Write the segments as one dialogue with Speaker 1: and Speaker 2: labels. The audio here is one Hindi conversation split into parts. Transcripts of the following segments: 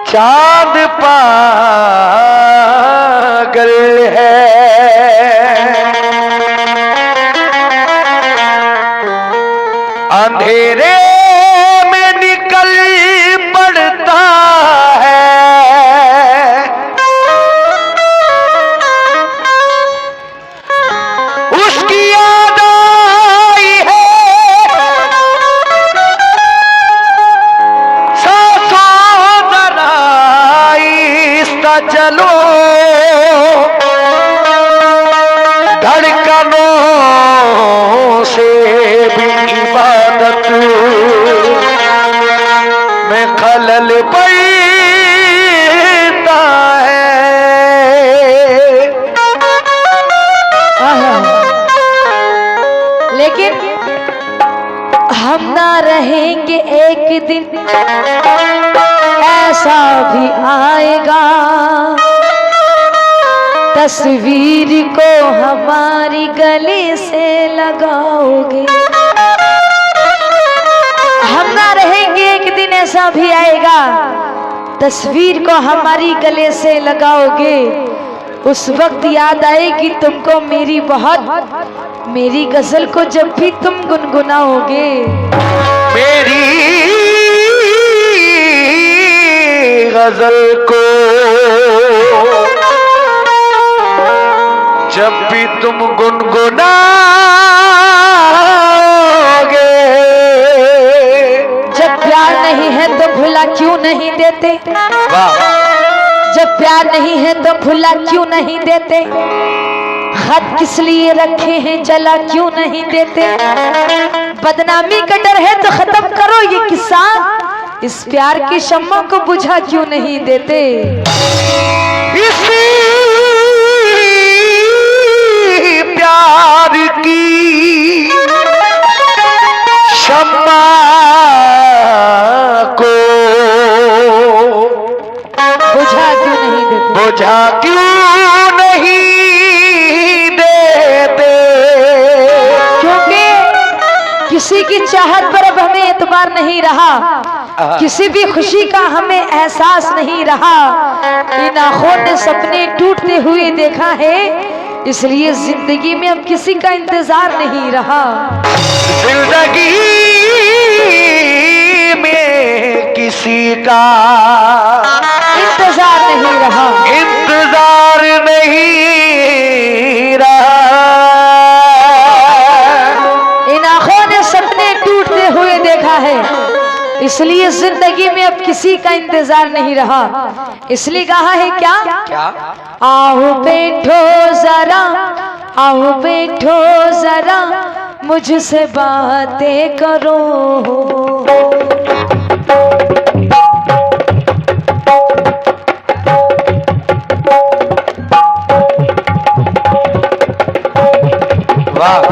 Speaker 1: चांद पागल है। अंधेरे में निकल पड़ता है, उसकी याद आई है। सांसों जरा आहिस्ता चलो, धड़कनों से भी इबादत में खलल पड़ता है।
Speaker 2: लेकिन हम ना रहेंगे, एक दिन ऐसा भी आएगा, तस्वीर को हमारी गले से लगाओगे। हम ना रहेंगे, एक दिन ऐसा भी आएगा, तस्वीर को हमारी गले से लगाओगे। उस वक्त याद आएगी तुमको मेरी बहुत, मेरी गजल को जब भी तुम गुनगुनाओगे।
Speaker 1: मेरी गजल को जब भी तुम गुनगुनाओगे।
Speaker 2: जब प्यार नहीं है तो भुला क्यों नहीं देते,
Speaker 1: वाह।
Speaker 2: जब प्यार नहीं है तो भुला क्यों नहीं देते, खत किस लिए रखे हैं जला क्यों नहीं देते। बदनामी का डर है तो खत्म करो ये किस्सा, इस प्यार की शम्मा को बुझा क्यों नहीं देते।
Speaker 1: इसी प्यार की शम्मा को
Speaker 2: बुझा क्यों नहीं देते,
Speaker 1: बुझा क्यों नहीं देते।
Speaker 2: क्योंकि किसी की चाहत पर अब हमें एतबार नहीं रहा, किसी भी खुशी का हमें एहसास नहीं रहा। इन आंखों ने सपने टूटते हुए देखा है, इसलिए जिंदगी में अब किसी का इंतजार नहीं रहा।
Speaker 1: जिंदगी में किसी का
Speaker 2: इंतजार नहीं रहा,
Speaker 1: इंतजार नहीं रहा।
Speaker 2: इन आंखों ने सपने टूटते हुए देखा है, इसलिए जिंदगी में अब किसी का इंतजार नहीं रहा। इसलिए कहा है क्या, आओ बैठो जरा, आओ बैठो जरा, मुझसे बातें करो।
Speaker 1: वाह।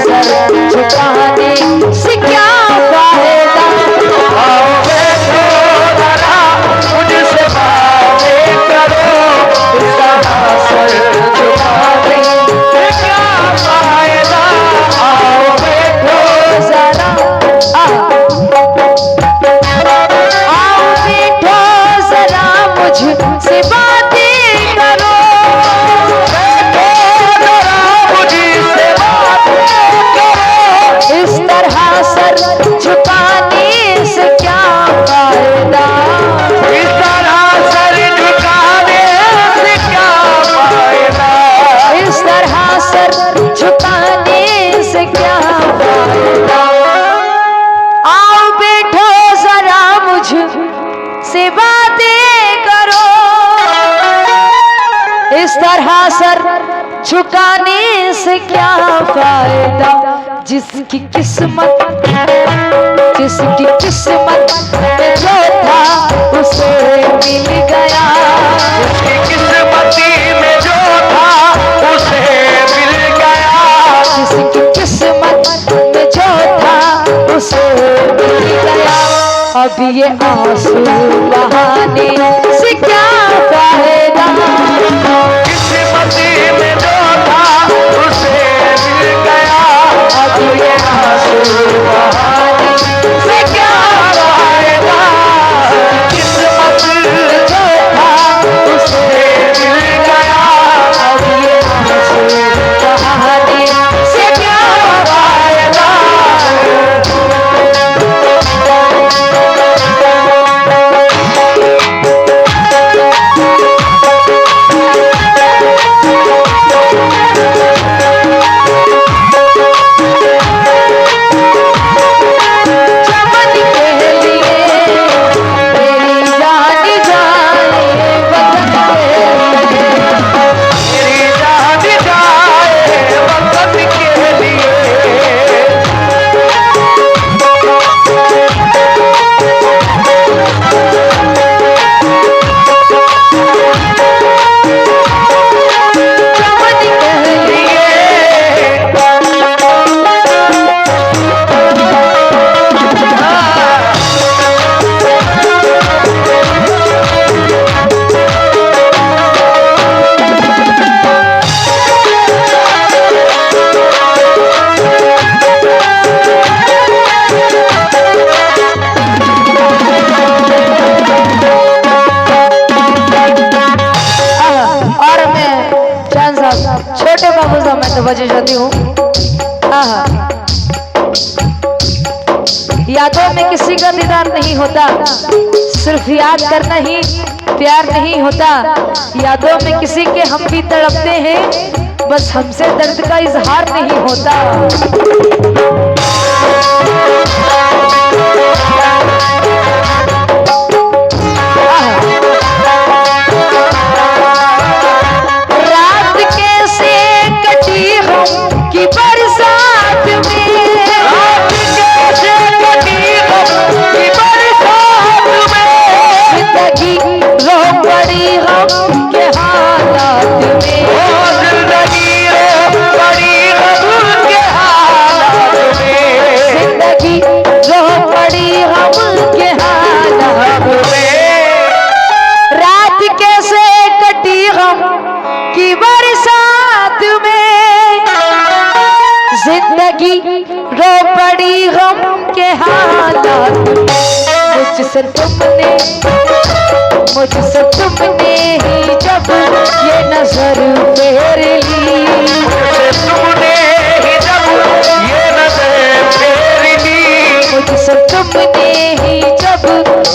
Speaker 2: सर झुकाने से क्या फायदा।
Speaker 1: मुझसे बातें करो, सर झुकाने से क्या फायदा। आओ बैठो
Speaker 2: जरा आओ बैठो जरा मुझसे बातें करो।
Speaker 1: बैठो
Speaker 2: इस तरह सर झुकाने से क्या फायदा, जिसकी किस्मत में जो था उसे मिल गया,
Speaker 1: उसकी किस्मती में जो था उसे मिल गया,
Speaker 2: जिसकी किस्मत में जो था उसे मिल गया। अब ये आंसू बहाने से क्या फायदा,
Speaker 1: किस्मती में जो था उसे मिल गया,
Speaker 2: अब ये आंसू बहाने से क्या फायदा,
Speaker 1: किस्मत
Speaker 2: में जो था उसे
Speaker 1: मिल गया,
Speaker 2: अब ये आंसू बहाने से क्या फायदा। चमन के लिए तेरी जान जाए वतन के लिए,
Speaker 1: मेरी जान जाए वतन के लिए,
Speaker 2: चमन के लिए और मैं चांद साहब छोटे बाबू साहब मैं तो बजे जाती हूँ। यादों में किसी का दीदार नहीं होता, सिर्फ याद करना ही प्यार नहीं होता। यादों में किसी के हम भी तड़पते हैं, बस हमसे दर्द का इजहार नहीं होता। रात कैसे कटी हम की बरसात में,
Speaker 1: रात कैसे कटी हम की बरसात में,
Speaker 2: जिंदगी रो पड़ी हम के हालात में,
Speaker 1: ओ जिंदगी रो पड़ी हम के हालात में,
Speaker 2: जिंदगी रो पड़ी हम के हालात में। रात कैसे कटी हम की बरसात में, जिंदगी रो पड़ी हम के हालात में। मुझसे तुमने ही जब ये नजर फेर ली,
Speaker 1: मुझसे तुमने ही जब ये नजर फेर ली,
Speaker 2: मुझसे तुमने ही जब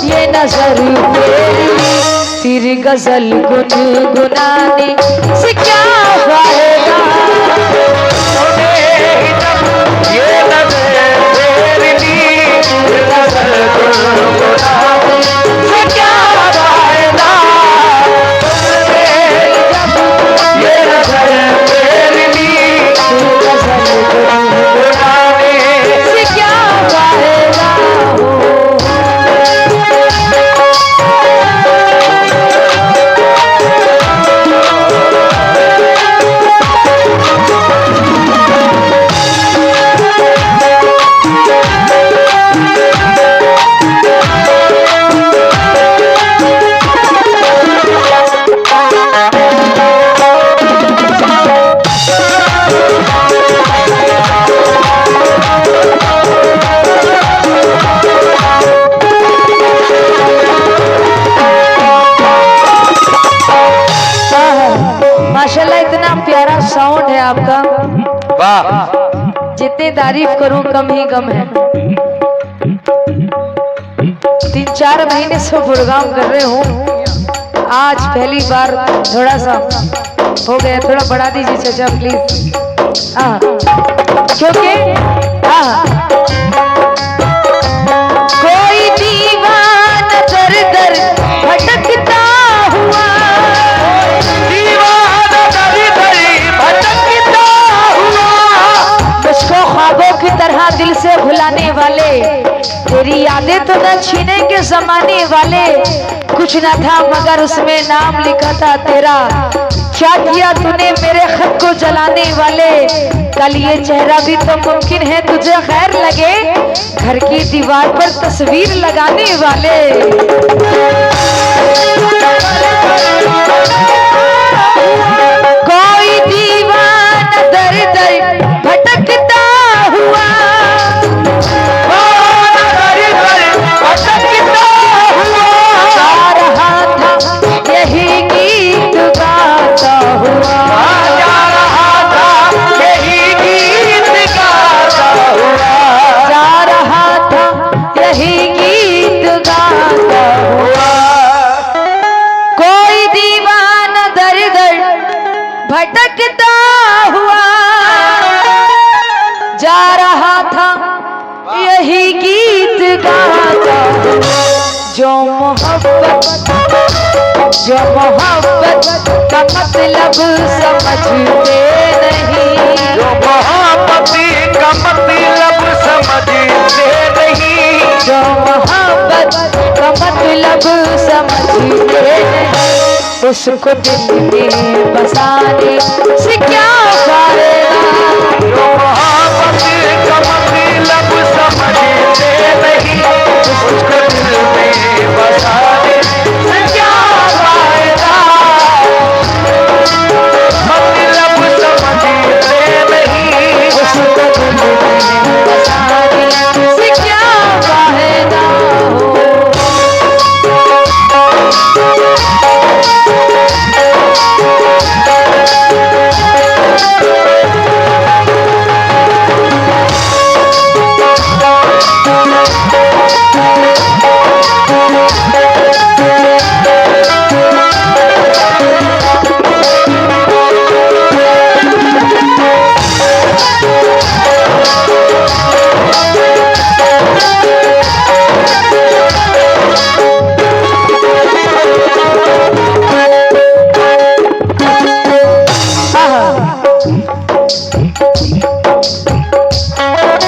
Speaker 2: ये नजर फेर ली, फिर गजल गुनगुनाने से क्या फायदा,
Speaker 1: तुमने ही जब ये नजर फेर ली, नजर गुनगुनाने से क्या फायदा, तुमने ही जब ये नजर फेर ली,
Speaker 2: फिर गजल गुनगुनाने से क्या फायदा हो। माशाल्लाह इतना प्यारा साउंड है आपका,
Speaker 1: वाह,
Speaker 2: जितनी तारीफ करूं कम ही कम है। 3-4 महीने से प्रोग्राम कर रहे हूँ, आज पहली बार थोड़ा सा हो गया, थोड़ा बढ़ा दीजिए चाचा प्लीज। क्योंकि कोई दीवाना दर दर भटकता हुआ,
Speaker 1: दीवाना
Speaker 2: तो न छीनेंगे जमाने वाले, कुछ न था मगर उसमें नाम लिखा था तेरा। क्या किया तूने मेरे खत को जलाने वाले, कल ये चेहरा भी तो मुमकिन है तुझे खैर लगे, घर की दीवार पर तस्वीर लगाने वाले। कोई दीवाना दर दर भटकता हुआ, जा रहा था यही गीत गाता हुआ,
Speaker 1: जा रहा था यही गीत गाता हुआ,
Speaker 2: जा रहा था यही गीत गाता हुआ। कोई दीवाना दर दर भटकता हुआ, जा रहा था यही गीत गाता हुआ। जो मोहब्बत का मतलब समझते नहीं,
Speaker 1: जो मोहब्बत का मतलब समझते नहीं,
Speaker 2: जो मोहब्बत का मतलब समझते नहीं, उसको दिल में बसाने से क्या फायदा।
Speaker 1: जो मोहब्बत का मतलब समझते नहीं, उसको दिल में बसाने से क्या फायदा। मतलब समझते नहीं,
Speaker 2: उसको दिल में बसाने से क्या फायदा हो।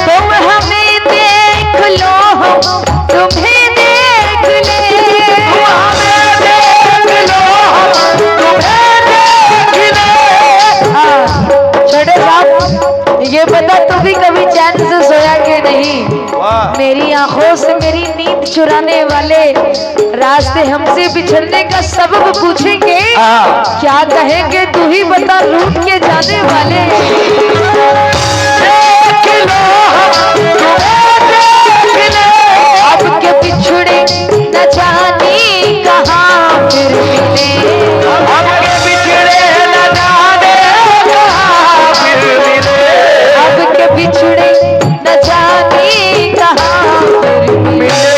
Speaker 2: तुम हमें देख लो, हम तुम्हें देख ले,
Speaker 1: हमें देख लो, तुम्हें देख ले।
Speaker 2: छोटे साहब ये बता तू भी कभी चैन से सोया कि नहीं।
Speaker 1: वाह,
Speaker 2: मेरी आंखों से मेरी नींद चुराने वाले रास्ते हमसे बिछड़ने का सबब पूछेंगे,
Speaker 1: हाँ।
Speaker 2: क्या कहेंगे तू ही बता रूठ के जाने वाले।
Speaker 1: देख लो, तुम्हें देख ले।
Speaker 2: अब के बिछड़े न जाने कहाँ फिर मिले,
Speaker 1: हमके बिछड़े न जाने कहाँ फिर मिले।
Speaker 2: अब के बिछड़े न जाने कहाँ फिर मिले।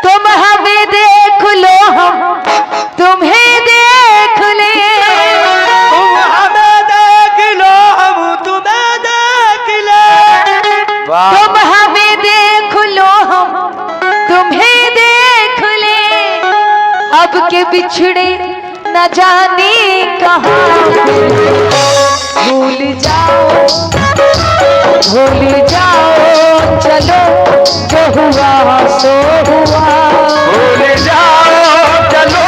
Speaker 2: तुम हमें देख लो, हम तुम्हें देख ले,
Speaker 1: तुम हमें देख लो, हम तुम्हें देख ले। वाह,
Speaker 2: तुम हमें देख लो, हम तुम्हें देख ले, अब के बिछड़े न जाने कहाँ भूल जाओ, भूल जाओ, चलो जो हुआ सो हुआ,
Speaker 1: भूल जाओ, चलो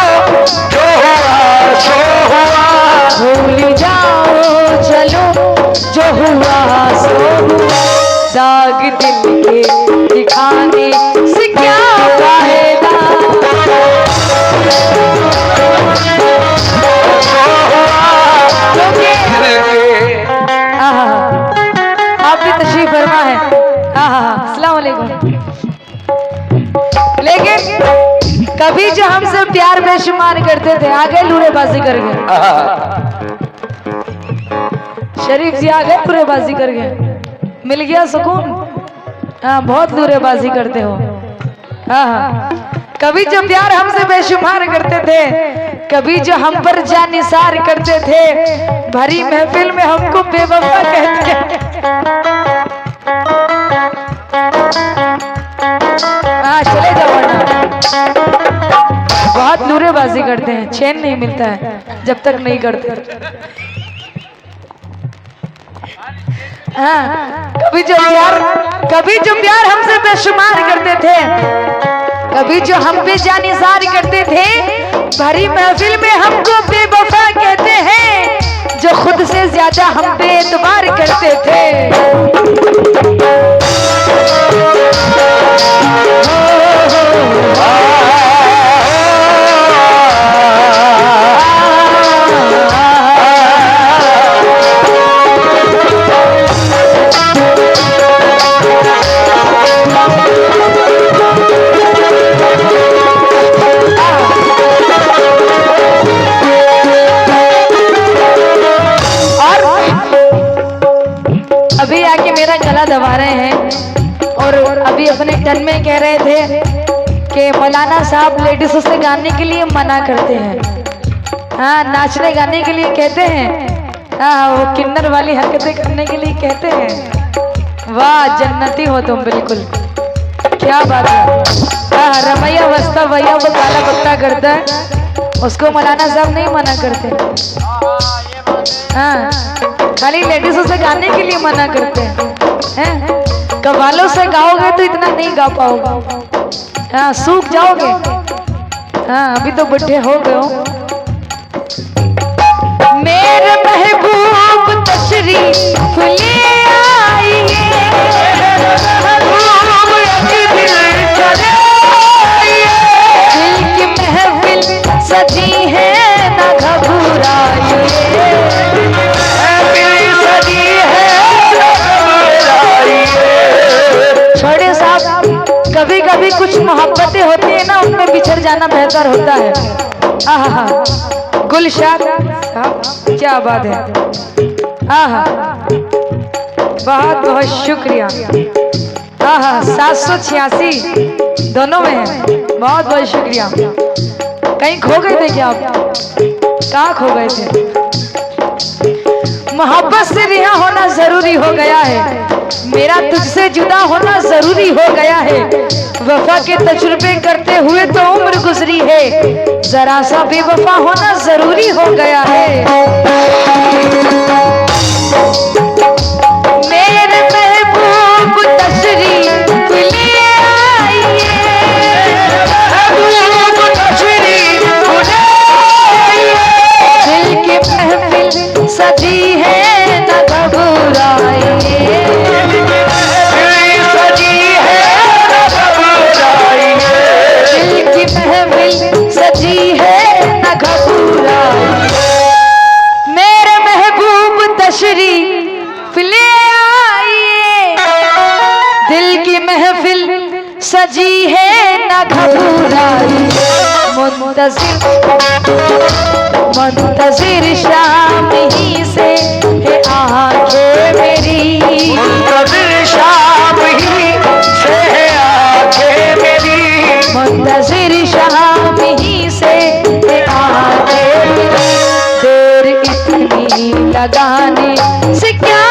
Speaker 1: जो हुआ सो हुआ।
Speaker 2: भूल जाओ, चलो जो हुआ सो हुआ। दाग दिल के दिखाने से क्या फायदा। आप भी तशरीफ फरमा है। अस्सलाम वालेकुम। लेकिन कभी जो हमसे प्यार बेशुमार करते थे आ गए लूरेबाजी कर गए, शरीफ जी आ गए लूरेबाजी कर गए, मिल गया सुकून। हाँ बहुत लूरेबाजी करते हो। हाँ कभी जो प्यार हमसे बेशुमार करते थे, कभी जो हम पर जानिसार करते थे, भरी महफिल में हमको बेवफा कहते। हाँ चले जाओ वरना बहुत लूरेबाजी करते हैं, चैन नहीं मिलता है जब तक नहीं करते। हाँ, कभी जो प्यार हमसे बेशुमार करते थे, कभी जो हम पे जानिसार करते थे, भरी महफिल में हमको बेवफा कहते हैं, जो खुद से ज्यादा हम पे एतबार करते थे। अभी आके मेरा गला दबा रहे हैं और अभी अपने टन में कह रहे थे कि मौलाना साहब लेडीजों से गाने के लिए मना करते हैं। हाँ, नाचने गाने के लिए कहते हैं। हाँ, वो किन्नर वाली हरकतें करने के लिए कहते हैं। वाह, जन्नती हो तुम बिल्कुल, क्या बात है। हाँ, रमैया वस्ता भैया वो काला पत्ता करता है, उसको मौलाना साहब नहीं मना करते। हाँ, खाली लेडीजों से गाने के लिए मना करते हैं। कव्वालों से गाओगे तो इतना नहीं गा पाओगे। हाँ, सूख जाओगे। हाँ, अभी तो बुढ़े हो गए हो। मेरे महबूब तशरीफ ले आइए, दिल की महफिल सजी है ना घबराइए। छोड़े साहब, कभी कभी कुछ मोहब्बतें होती है ना, उनमें बिछड़ जाना बेहतर होता है। आहा, गुलशाद साहब क्या बात है। आहा, बहुत बहुत शुक्रिया। आहा, 786 दोनों में है, बहुत बहुत शुक्रिया। कहीं खो गए थे क्या आप? कहाँ खो गए थे? मोहब्बत से रिहा होना जरूरी हो गया है, मेरा तुझसे जुदा होना जरूरी हो गया है। वफा के तजुर्बे करते हुए तो उम्र गुजरी है, जरा सा बेवफा होना जरूरी हो गया है। मेरे महबूब तशरीफ ले आइए, दिल की महफिल सजी है ना घबराइए। दिल की महफिल सजी है ना घबराइए। मेरे महबूब तशरीफ ले आइए, दिल की महफिल सजी है ना घबराइए। मुंतजिर शाम ही से है आंखें मेरी,
Speaker 1: मुंतजिर शाम ही से है आंखें मेरी,
Speaker 2: मुंतजिर शाम ही से है आंखें मेरी। देर इतनी लगाने से क्या